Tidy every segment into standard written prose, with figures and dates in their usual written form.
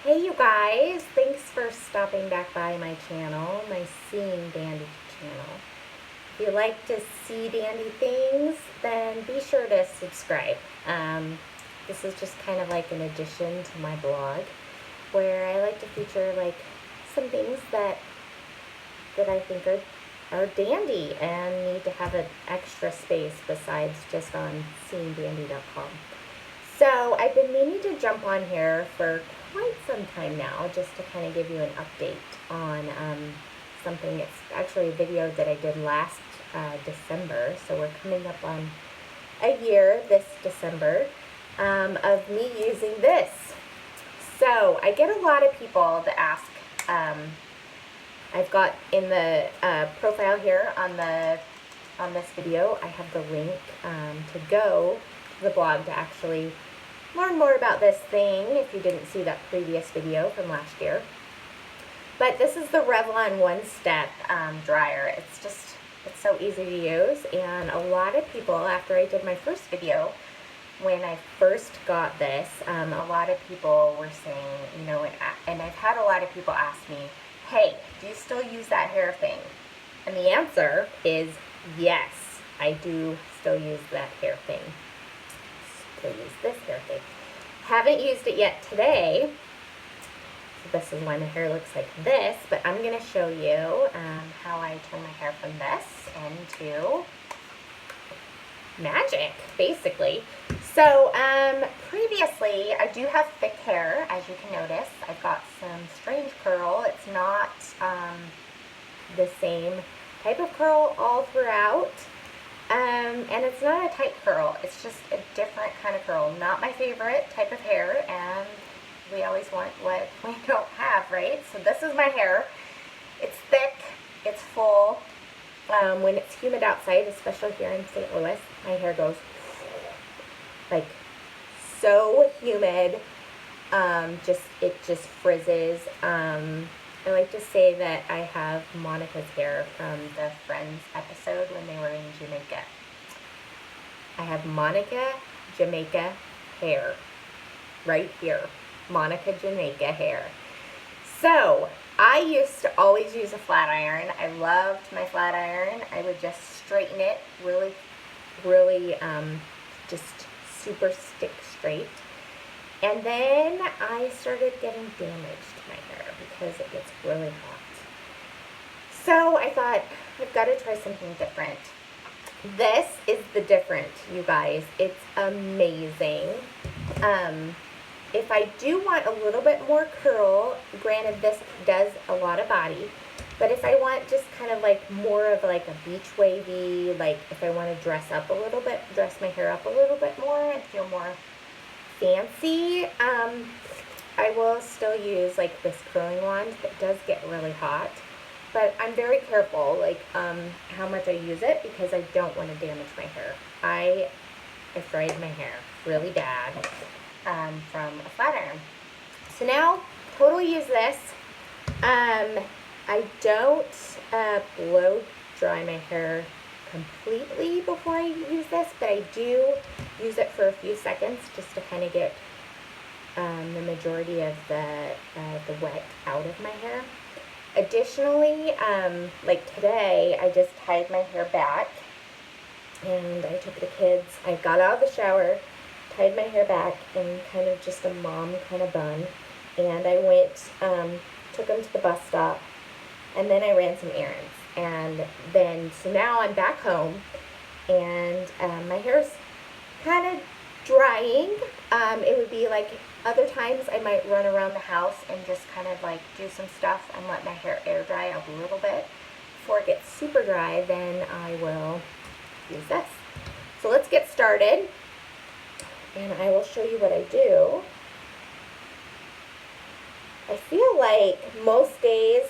Hey you guys, thanks for stopping back by my channel, my Seeing Dandy channel. If you like to see dandy things, then be sure to subscribe. This is just kind of like an addition to my blog where I like to feature like some things that I think are dandy and need to have an extra space besides just on seeingdandy.com. So I've been meaning to jump on here for quite some time now just to kind of give you an update on something. It's actually a video that I did last December, so we're coming up on a year this December of me using this. So I get a lot of people that ask, I've got in the profile here on this video, I have the link to go to the blog to actually learn more about this thing if you didn't see that previous video from last year. But this is the Revlon one-step dryer. It's so easy to use, and a lot of people, after I did my first video, when I first got this, a lot of people were saying, you know, and I've had a lot of people ask me, hey, do you still use that hair thing? And the answer is yes, I do still use that hair thing. Still use this hair thing. Haven't used it yet today. So this is why my hair looks like this, but I'm going to show you how I turn my hair from this into magic, basically. So previously, I do have thick hair, as you can notice. I've got some strange curl. It's not the same type of curl all throughout. And it's not a tight curl. It's just a different kind of curl. Not my favorite type of hair, and we always want what we don't have, right? So this is my hair. It's thick. It's full. When it's humid outside, especially here in St. Louis, my hair goes like so humid. It just frizzes. I like to say that I have Monica's hair from the Friends episode when they were in Jamaica. I have Monica Jamaica hair right here. Monica Jamaica hair. So I used to always use a flat iron. I loved my flat iron. I would just straighten it really, just super stick straight. And then I started getting damage to my hair because it gets really hot. So I thought, I've got to try something different. This is the different, you guys. It's amazing. If I do want a little bit more curl, granted this does a lot of body, but if I want just kind of like more of like a beach wavy, like if I want to dress up a little bit, dress my hair up a little bit more and feel more fancy, I will still use like this curling wand that does get really hot, but I'm very careful like how much I use it because I don't want to damage my hair. I fried my hair really bad from a flat iron. So now totally use this. I don't blow dry my hair completely before I use this, but I do use it for a few seconds just to kind of get the majority of the wet out of my hair. Additionally, like today, I just tied my hair back, and I took the kids. I got out of the shower, tied my hair back in kind of just a mom kind of bun, and I went, took them to the bus stop, and then I ran some errands. And then, so now I'm back home, and my hair's kind of drying. It would be like other times I might run around the house and just kind of like do some stuff and let my hair air dry a little bit before it gets super dry. Then I will use this. So let's get started, and I will show you what I do. I feel like most days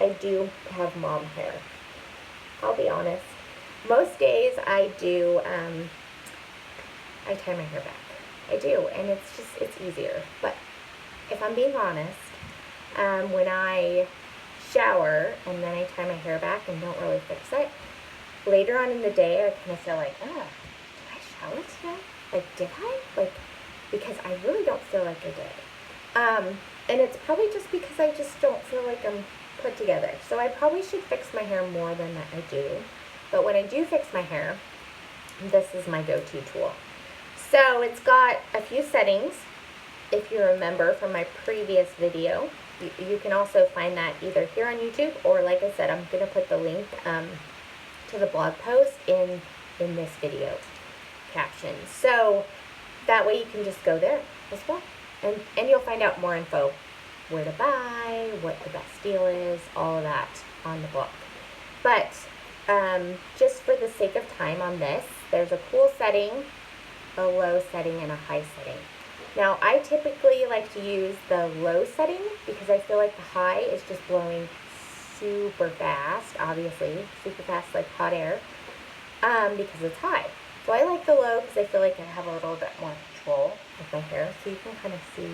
I do have mom hair. I'll be honest. Most days I do, I tie my hair back. I do, and it's easier. But if I'm being honest, when I shower and then I tie my hair back and don't really fix it, later on in the day I kind of feel like, oh, did I shower today? Like, did I? Like, because I really don't feel like I did. And it's probably just because I just don't feel like I'm put together. So I probably should fix my hair more than I do. But when I do fix my hair, this is my go-to tool. So it's got a few settings. If you remember from my previous video, you can also find that either here on YouTube or, like I said, I'm going to put the link to the blog post in this video caption. So that way you can just go there as well. And you'll find out more info, where to buy, what the best deal is, all of that on the blog. But just for the sake of time on this, there's a cool setting, a low setting, and a high setting. Now, I typically like to use the low setting because I feel like the high is just blowing super fast, obviously, super fast like hot air, because it's high. So I like the low because I feel like I have a little bit more control with my hair. So you can kind of see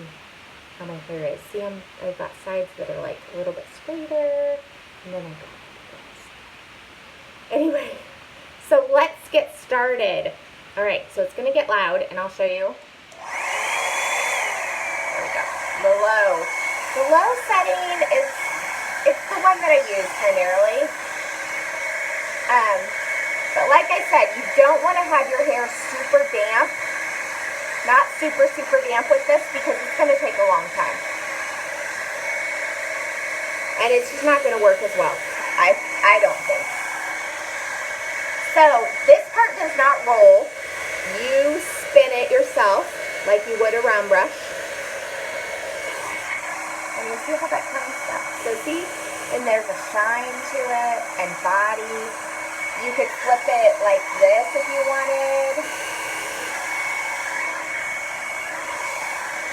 how my hair is. See, I've got sides that are like a little bit straighter, and then I've got this. Anyway, so let's get started. All right, so it's going to get loud, and I'll show you. There we go. The low setting is, it's the one that I use primarily. But like I said, you don't want to have your hair super damp. Not super damp with this because it's going to take a long time. And it's just not going to work as well. I don't think. So this part does not roll. You spin it yourself like you would a round brush. And you see how that kind of stuff. So see, and there's a shine to it and body. You could flip it like this if you wanted.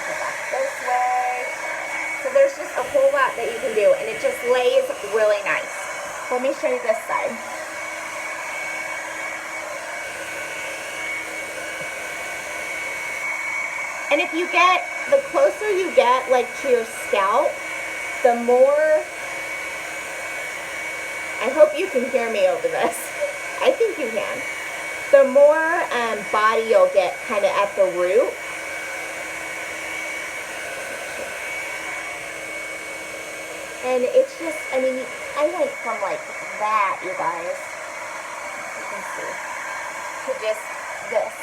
Go back this way. So there's just a whole lot that you can do, and it just lays really nice. Let me show you this side. And if you get, the closer you get like to your scalp, the more, I hope you can hear me over this. I think you can. The more body you'll get kind of at the root. And it's just, I mean, I went from like that, you guys, you can see, to just this.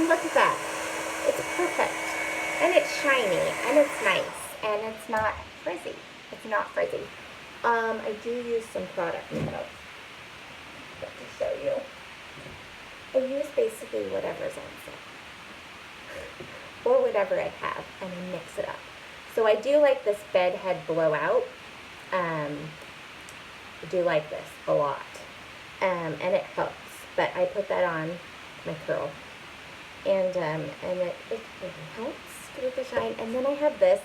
Look at that. It's perfect. And it's shiny. And it's nice. And it's not frizzy. It's not frizzy. I do use some product though. Just to show you. I use basically whatever's on sale. Or whatever I have. And I mix it up. So I do like this bed head blowout. I do like this a lot. And it helps. But I put that on my curl. And it really helps with the shine. And then I have this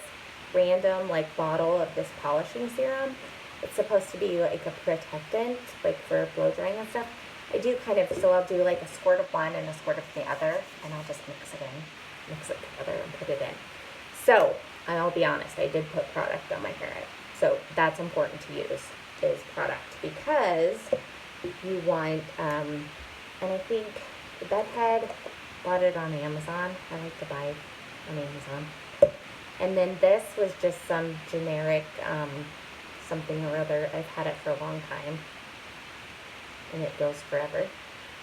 random like bottle of this polishing serum. It's supposed to be like a protectant, like for blow drying and stuff. I do kind of, so I'll do like a squirt of one and a squirt of the other, and I'll just mix it together and put it in. So, and I'll be honest, I did put product on my hair. So that's important to use, is product, because you want, and I think the bed head, bought it on Amazon. I like to buy on Amazon. And then this was just some generic something or other. I've had it for a long time. And it goes forever.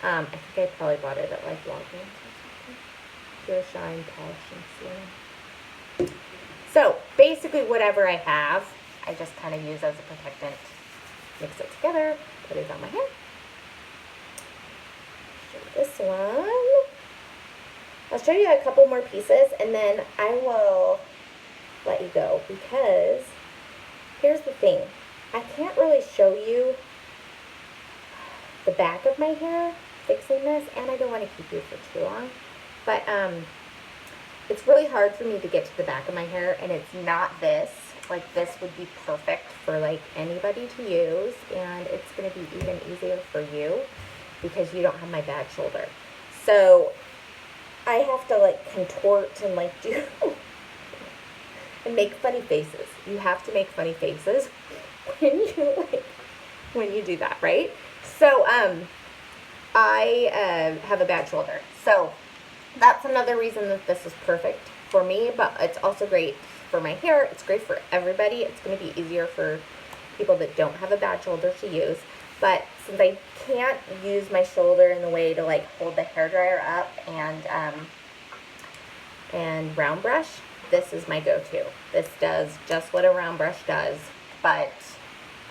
I think I probably bought it at like Walgreens or something. Pure Shine Polishing Serum. So basically whatever I have, I just kind of use as a protectant. Mix it together, put it on my hair. Show this one. I'll show you a couple more pieces, and then I will let you go, because here's the thing. I can't really show you the back of my hair fixing this, and I don't want to keep you for too long, but it's really hard for me to get to the back of my hair, and it's not this. Like, this would be perfect for, like, anybody to use, and it's going to be even easier for you because you don't have my bad shoulder. So I have to like contort and like do and make funny faces. You have to make funny faces when you do that, right? So I have a bad shoulder, so that's another reason that this is perfect for me. But it's also great for my hair. It's great for everybody. It's going to be easier for people that don't have a bad shoulder to use. But since I can't use my shoulder in the way to like hold the hairdryer up and round brush, this is my go-to. This does just what a round brush does, but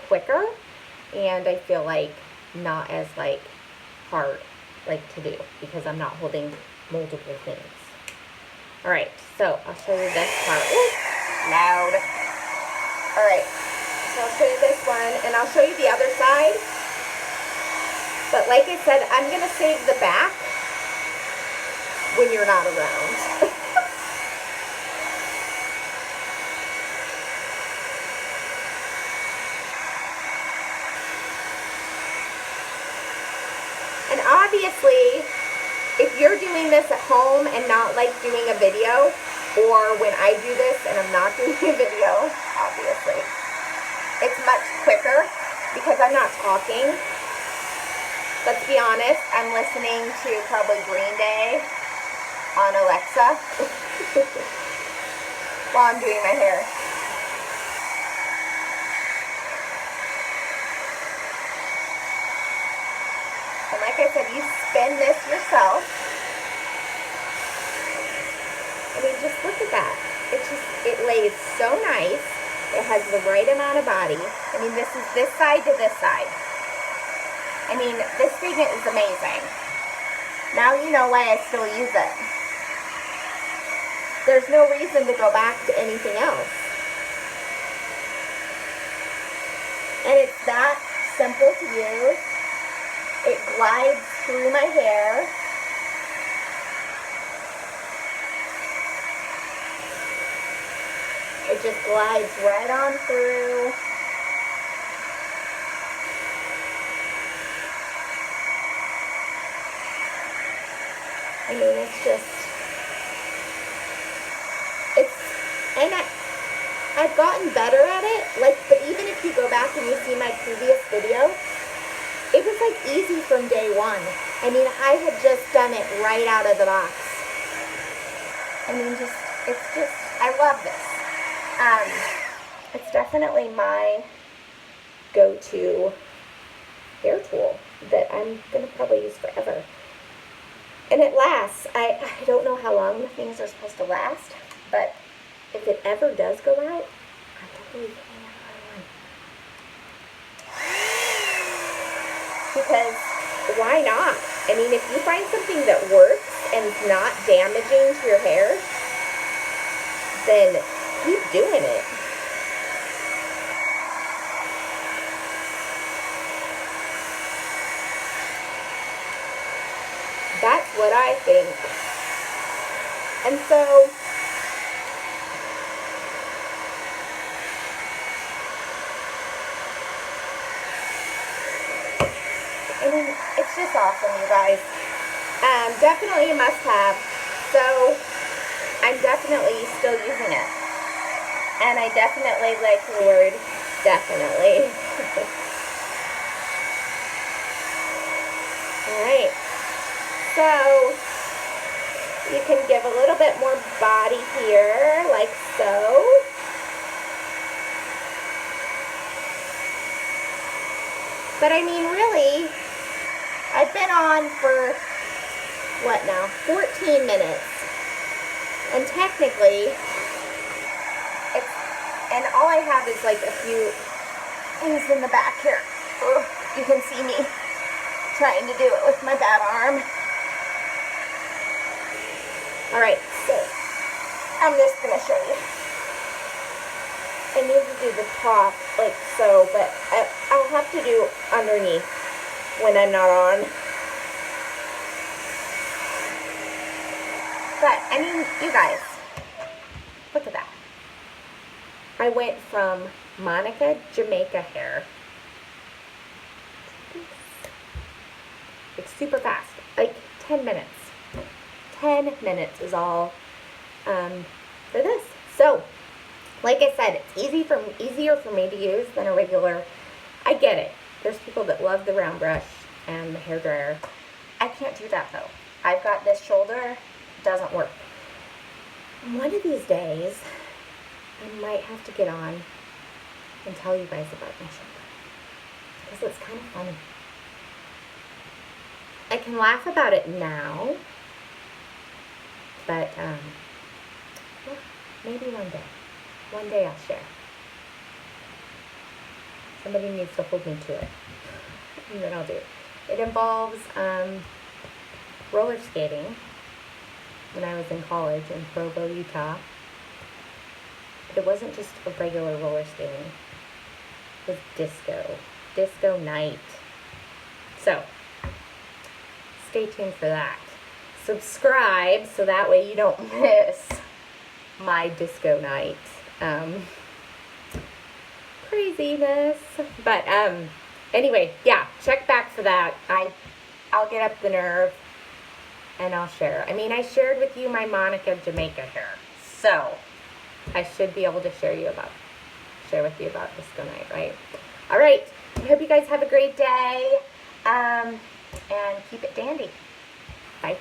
quicker, and I feel like not as like hard like to do because I'm not holding multiple things. All right, so I'll show you this part. Ooh, loud. All right, so I'll show you this one, and I'll show you the other side. But like I said, I'm gonna save the back when you're not around. And obviously, if you're doing this at home and not like doing a video, or when I do this and I'm not doing a video, obviously, it's much quicker because I'm not talking. Let's be honest, I'm listening to probably Green Day on Alexa while I'm doing my hair. And like I said, you spin this yourself. I mean, just look at that. It lays so nice. It has the right amount of body. I mean, this is this side to this side. I mean, this thing is amazing. Now you know why I still use it. There's no reason to go back to anything else. And it's that simple to use. It glides through my hair. It just glides right on through. I mean, and I've gotten better at it, like, but even if you go back and you see my previous video, it was like easy from day one. I mean, I had just done it right out of the box. I mean, I love this. It's definitely my go-to hair tool that I'm going to probably use forever. And it lasts. I don't know how long the things are supposed to last, but if it ever does go out, I'm totally getting another one. Because why not? I mean, if you find something that works and it's not damaging to your hair, then keep doing it. That's what I think. And so, I mean, it's just awesome, you guys. Definitely a must-have. So, I'm definitely still using it. And I definitely like the word definitely. Alright. So, you can give a little bit more body here, like so. But I mean, really, I've been on for, what now, 14 minutes. And technically, and all I have is like a few things in the back here. Ugh, you can see me trying to do it with my bad arm. Alright, so I'm just going to show you. I need to do the top like so, but I'll have to do underneath when I'm not on. But, I mean, you guys, look at that. I went from Monica Jamaica hair. It's super fast, like 10 minutes. 10 minutes is all for this. So, like I said, it's easier for me to use than a regular. I get it. There's people that love the round brush and the hairdryer. I can't do that though. I've got this shoulder, it doesn't work. One of these days, I might have to get on and tell you guys about my shoulder, because it's kind of funny. I can laugh about it now, but yeah, maybe one day. One day I'll share. Somebody needs to hold me to it, and then I'll do it. It involves roller skating when I was in college in Provo, Utah. But it wasn't just a regular roller skating. It was disco night. So, stay tuned for that. Subscribe so that way you don't miss my disco night craziness. But anyway, yeah, check back for that. I'll get up the nerve and I'll share. I mean, I shared with you my Monica Jamaica hair, so I should be able to share with you about disco night, right? All right. I hope you guys have a great day, and keep it dandy. Bye.